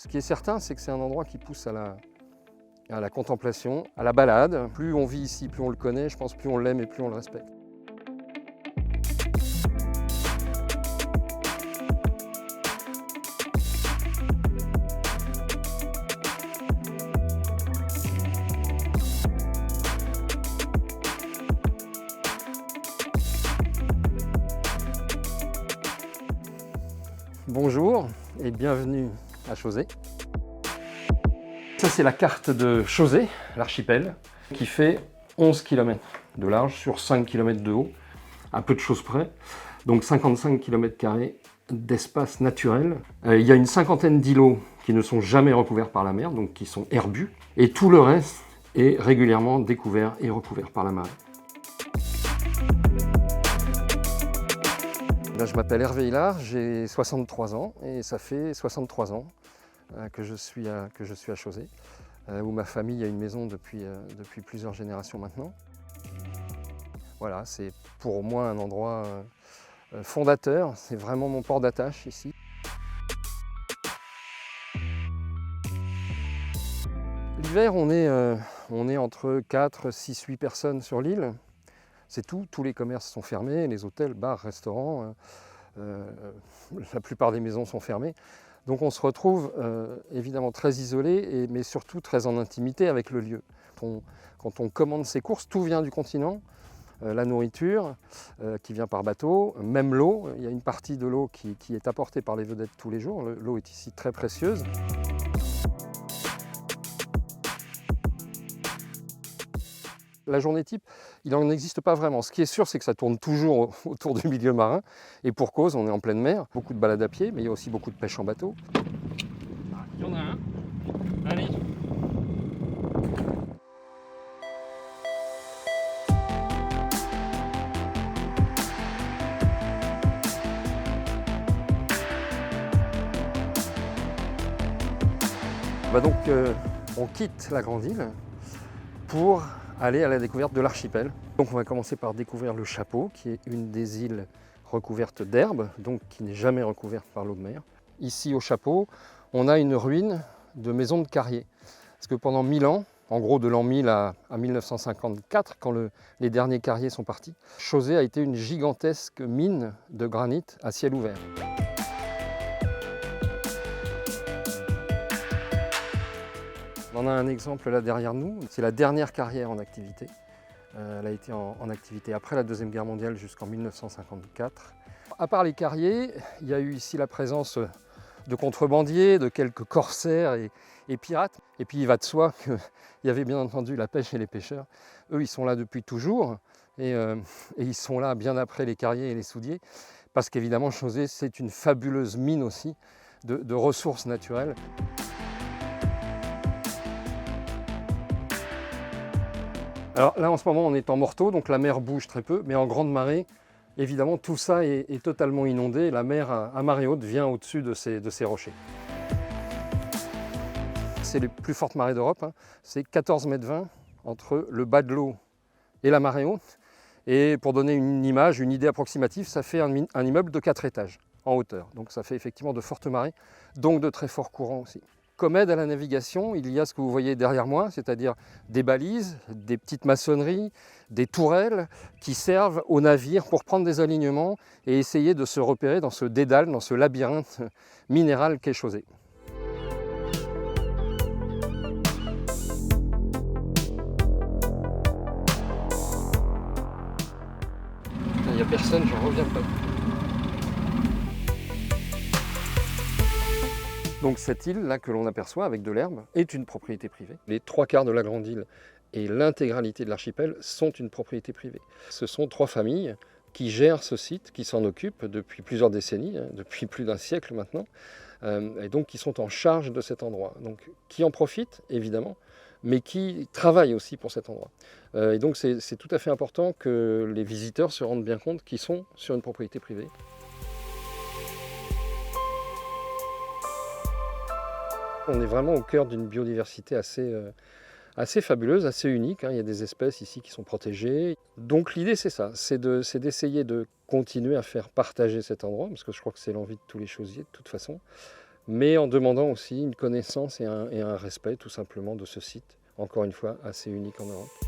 Ce qui est certain, c'est que c'est un endroit qui pousse à la contemplation, à la balade. Plus on vit ici, plus on le connaît, je pense plus on l'aime et plus on le respecte. Bonjour et bienvenue à Chauzé. Ça c'est la carte de Chauzé, l'archipel, qui fait 11 km de large sur 5 km de haut, à peu de choses près, donc 55 km² d'espace naturel. Il y a une cinquantaine d'îlots qui ne sont jamais recouverts par la mer, donc qui sont herbus, et tout le reste est régulièrement découvert et recouvert par la marée. Je m'appelle Hervé Hilard, j'ai 63 ans et ça fait 63 ans que je suis à Chauzé, où ma famille a une maison depuis plusieurs générations maintenant. Voilà, c'est pour moi un endroit fondateur, c'est vraiment mon port d'attache ici. L'hiver, on est entre 4, 6, 8 personnes sur l'île. C'est tout, tous les commerces sont fermés, les hôtels, bars, restaurants, la plupart des maisons sont fermées. Donc on se retrouve évidemment très isolé, mais surtout très en intimité avec le lieu. Quand on commande ses courses, tout vient du continent, la nourriture qui vient par bateau, même l'eau. Il y a une partie de l'eau qui est apportée par les vedettes tous les jours. L'eau est ici très précieuse. La journée type, il n'en existe pas vraiment. Ce qui est sûr, c'est que ça tourne toujours autour du milieu marin. Et pour cause, on est en pleine mer. Beaucoup de balades à pied, mais il y a aussi beaucoup de pêche en bateau. Il y en a un. Allez. On quitte la grande île pour aller à la découverte de l'archipel. Donc on va commencer par découvrir le Chapeau, qui est une des îles recouvertes d'herbe, donc qui n'est jamais recouverte par l'eau de mer. Ici au Chapeau, on a une ruine de maison de carrier. Parce que pendant 1000 ans, en gros de l'an 1000 à 1954, quand les derniers carriers sont partis, Chauzé a été une gigantesque mine de granit à ciel ouvert. On a un exemple là derrière nous, c'est la dernière carrière en activité. Elle a été en activité après la Deuxième Guerre mondiale jusqu'en 1954. À part les carriers, il y a eu ici la présence de contrebandiers, de quelques corsaires et pirates. Et puis il va de soi qu'il y avait bien entendu la pêche et les pêcheurs. Eux, ils sont là depuis toujours et ils sont là bien après les carriers et les soudiers. Parce qu'évidemment, Chauzé, c'est une fabuleuse mine aussi de ressources naturelles. Alors là en ce moment on est en morteau, donc la mer bouge très peu, mais en grande marée, évidemment tout ça est totalement inondé, la mer à marée haute vient au-dessus de ces rochers. C'est les plus fortes marées d'Europe, hein. C'est 14,20 m entre le bas de l'eau et la marée haute. Et pour donner une image, une idée approximative, ça fait un immeuble de 4 étages en hauteur. Donc ça fait effectivement de fortes marées, donc de très forts courants aussi. Comme aide à la navigation, il y a ce que vous voyez derrière moi, c'est-à-dire des balises, des petites maçonneries, des tourelles qui servent aux navires pour prendre des alignements et essayer de se repérer dans ce dédale, dans ce labyrinthe minéral qu'est Chauzé. Il n'y a personne, j'en reviens pas. Donc cette île-là que l'on aperçoit avec de l'herbe est une propriété privée. Les 3/4 de la grande île et l'intégralité de l'archipel sont une propriété privée. Ce sont 3 familles qui gèrent ce site, qui s'en occupent depuis plusieurs décennies, depuis plus d'un siècle maintenant, et donc qui sont en charge de cet endroit. Donc qui en profitent évidemment, mais qui travaillent aussi pour cet endroit. Et donc c'est tout à fait important que les visiteurs se rendent bien compte qu'ils sont sur une propriété privée. On est vraiment au cœur d'une biodiversité assez fabuleuse, assez unique. Il y a des espèces ici qui sont protégées. Donc l'idée c'est ça, c'est d'essayer de continuer à faire partager cet endroit, parce que je crois que c'est l'envie de tous les chauziers de toute façon, mais en demandant aussi une connaissance et un respect tout simplement de ce site, encore une fois assez unique en Europe.